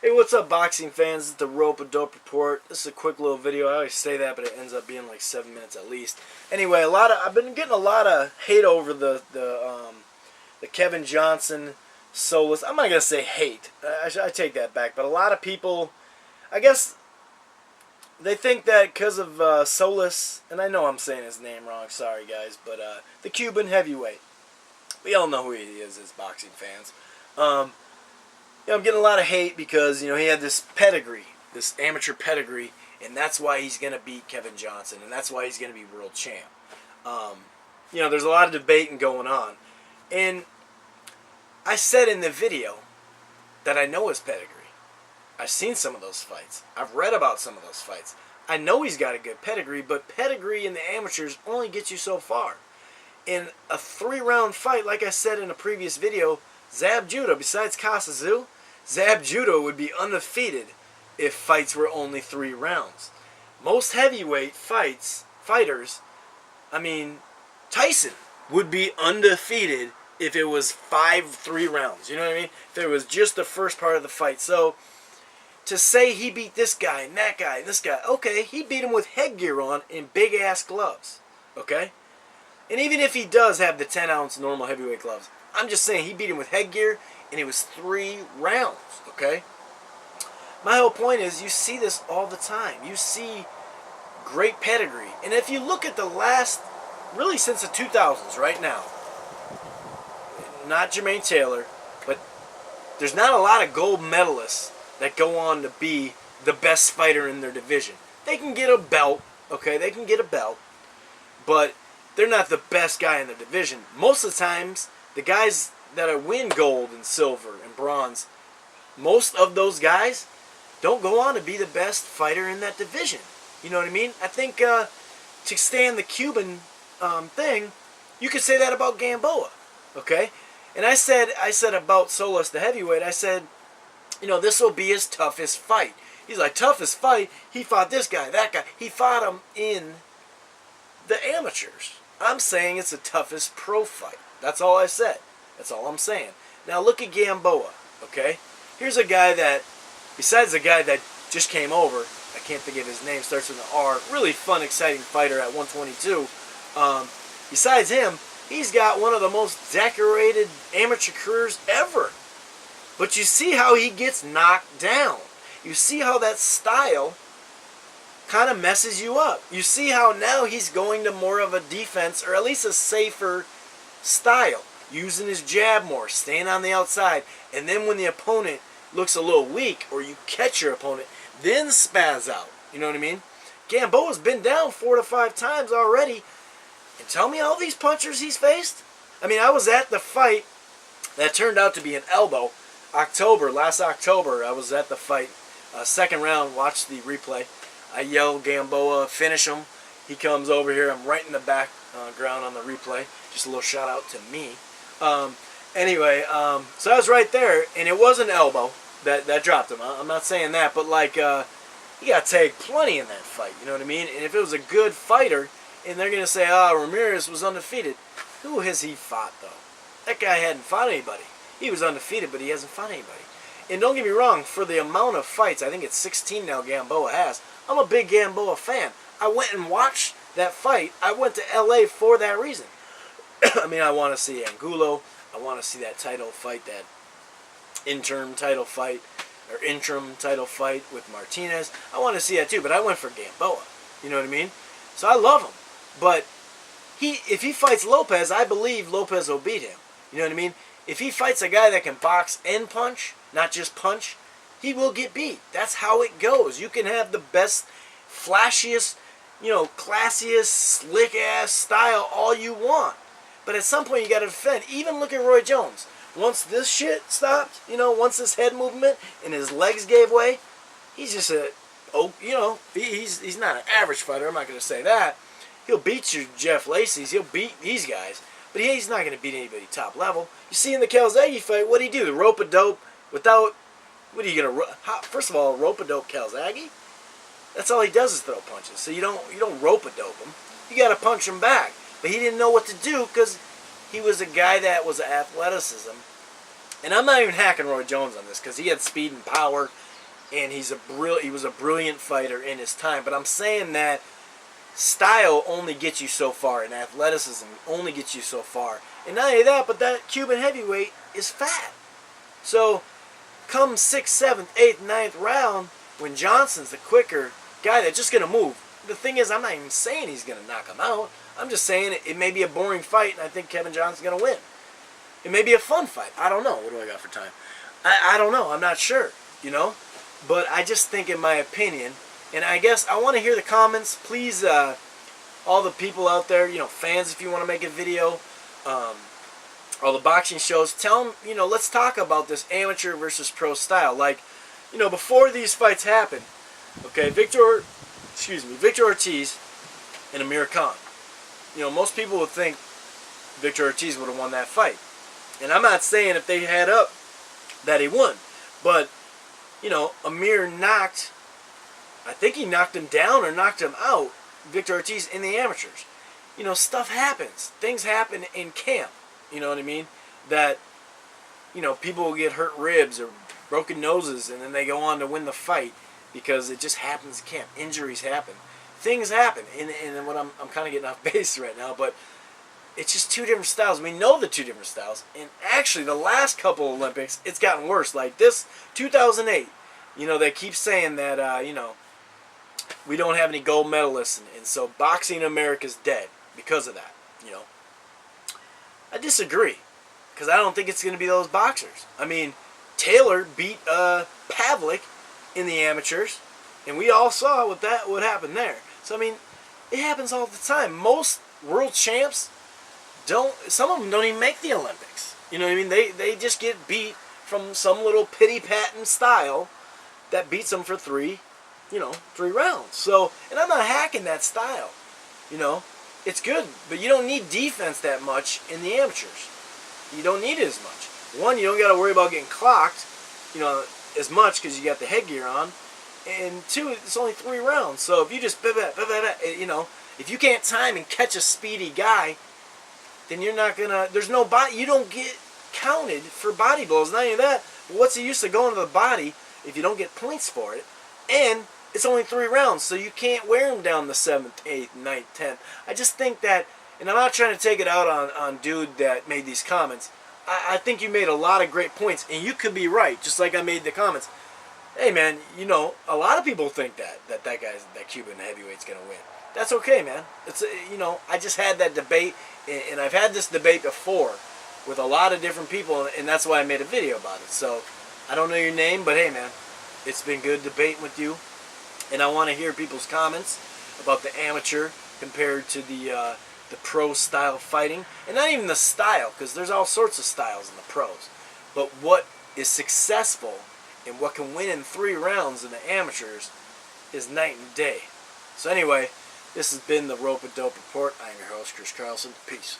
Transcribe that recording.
Hey, what's up, boxing fans? It's the Rope-A-Dope Report. This is a quick little video. I always say that, but it ends up being like 7 minutes at least. Anyway, I've been getting a lot of hate over the Kevin Johnson Solis. I'm not gonna say hate. I take that back. But a lot of people, I guess, they think that because of Solis, and I know I'm saying his name wrong. Sorry, guys, but the Cuban heavyweight. We all know who he is as boxing fans. I'm getting a lot of hate because, he had this pedigree, this amateur pedigree, and that's why he's going to beat Kevin Johnson, and that's why he's going to be world champ. There's a lot of debating going on. And I said in the video that I know his pedigree. I've seen some of those fights. I've read about some of those fights. I know he's got a good pedigree, but pedigree in the amateurs only gets you so far. In a 3-round fight, like I said in a previous video, Zab Judah, besides Kasazu, Zab Judah would be undefeated if fights were only 3 rounds. Most heavyweight fighters, Tyson would be undefeated if it was 3 rounds. You know what I mean? If it was just the first part of the fight. So, to say he beat this guy and that guy and this guy, okay, he beat him with headgear on and big-ass gloves, okay? And even if he does have the 10-ounce normal heavyweight gloves, I'm just saying he beat him with headgear, and it was 3 rounds, okay? My whole point is you see this all the time. You see great pedigree. And if you look at the last, really since the 2000s right now, not Jermaine Taylor, but there's not a lot of gold medalists that go on to be the best fighter in their division. They can get a belt, okay? They can get a belt, but they're not the best guy in the division. Most of the times, the guys that win gold and silver and bronze, most of those guys don't go on to be the best fighter in that division. You know what I mean? I think to stay in the Cuban thing, you could say that about Gamboa, okay? And I said about Solis the heavyweight, I said, this will be his toughest fight. He's like, toughest fight? He fought this guy, that guy. He fought him in the amateurs. I'm saying it's the toughest pro fight. That's all I said. That's all I'm saying. Now look at Gamboa, okay? Here's a guy that, besides the guy that just came over, I can't think of his name, starts with an R, really fun, exciting fighter at 122. Besides him, he's got one of the most decorated amateur careers ever. But you see how he gets knocked down. You see how that style kind of messes you up. You see how now he's going to more of a defense, or at least a safer style, using his jab more, staying on the outside, and then when the opponent looks a little weak, or you catch your opponent, then spaz out. You know what I mean? Gamboa's been down 4 to 5 times already, and tell me all these punchers he's faced? I was at the fight that turned out to be an elbow. Last October, I was at the fight, second round, watched the replay. I yelled Gamboa, finish him. He comes over here, I'm right in the background on the replay. Just a little shout out to me. So I was right there, and it was an elbow that dropped him. I'm not saying that, but he got tagged plenty in that fight. You know what I mean? And if it was a good fighter, and they're gonna say, Ramirez was undefeated, who has he fought though? That guy hadn't fought anybody. He was undefeated, but he hasn't fought anybody. And don't get me wrong, for the amount of fights, I think it's 16 now Gamboa has. I'm a big Gamboa fan. I went and watched that fight. I went to LA for that reason. I want to see Angulo. I want to see that title fight, that interim title fight with Martinez. I want to see that too, but I went for Gamboa. You know what I mean? So I love him. But if he fights Lopez, I believe Lopez will beat him. You know what I mean? If he fights a guy that can box and punch, not just punch, he will get beat. That's how it goes. You can have the best, flashiest, classiest, slick-ass style all you want. But at some point, you got to defend. Even look at Roy Jones. Once this shit stopped, once this head movement and his legs gave way, he's just he's not an average fighter. I'm not going to say that. He'll beat your Jeff Lacey's. He'll beat these guys. But he's not going to beat anybody top level. You see in the Calzaghe fight, what did he do? The rope-a-dope without... What are you going to... First of all, rope-a-dope Calzaghe? That's all he does is throw punches. So you don't rope-a-dope him. You got to punch him back. But he didn't know what to do because he was a guy that was athleticism. And I'm not even hacking Roy Jones on this because he had speed and power. and he was a brilliant fighter in his time. But I'm saying that style only gets you so far, and athleticism only gets you so far. And not only that, but that Cuban heavyweight is fat. So come 6th, 7th, 8th, 9th round, when Johnson's the quicker guy that's just going to move. The thing is, I'm not even saying he's going to knock him out. I'm just saying it may be a boring fight, and I think Kevin Johnson's going to win. It may be a fun fight. I don't know. What do I got for time? I don't know. I'm not sure, you know. But I just think, in my opinion, and I guess I want to hear the comments. Please, all the people out there, you know, fans, if you want to make a video, all the boxing shows, tell them, you know, let's talk about this amateur versus pro style. Like, you know, before these fights happen, okay, Victor Ortiz and Amir Khan. You know, most people would think Victor Ortiz would have won that fight. And I'm not saying if they had up that he won. But, you know, Amir knocked, I think he knocked him down or knocked him out, Victor Ortiz, in the amateurs. You know, stuff happens. Things happen in camp. You know what I mean? That, you know, people will get hurt ribs or broken noses, and then they go on to win the fight because it just happens in camp. Injuries happen. Things happen. And what I'm kind of getting off base right now, but it's just two different styles. We know the two different styles. And actually, the last couple Olympics, it's gotten worse. Like this 2008, you know, they keep saying that, you know, we don't have any gold medalists, and so boxing in America's dead because of that, you know. I disagree, because I don't think it's going to be those boxers. I mean, Taylor beat Pavlik in the amateurs, and we all saw what happened there. So, I mean, it happens all the time. Most world champs some of them don't even make the Olympics. You know what I mean? They just get beat from some little pity-patting style that beats them for 3 rounds. So, and I'm not hacking that style, you know. It's good, but you don't need defense that much in the amateurs. You don't need it as much. One, you don't got to worry about getting clocked, you know, as much because you got the headgear on. And 2, it's only 3 rounds. So if you just, you know, if you can't time and catch a speedy guy, then you're not going to, there's no body, you don't get counted for body blows. Not only that, what's the use of going to the body if you don't get points for it? And it's only 3 rounds, so you can't wear him down the 7th, 8th, 9th, 10th. I just think that, and I'm not trying to take it out on dude that made these comments. I think you made a lot of great points, and you could be right, just like I made the comments. Hey, man, you know, a lot of people think that Cuban heavyweight's going to win. That's okay, man. It's, you know, I just had that debate, and I've had this debate before with a lot of different people, and that's why I made a video about it. So, I don't know your name, but hey, man, it's been good debating with you. And I want to hear people's comments about the amateur compared to the pro style fighting. And not even the style, because there's all sorts of styles in the pros. But what is successful and what can win in 3 rounds in the amateurs is night and day. So anyway, this has been the Rope and Dope Report. I am your host, Chris Carlson. Peace.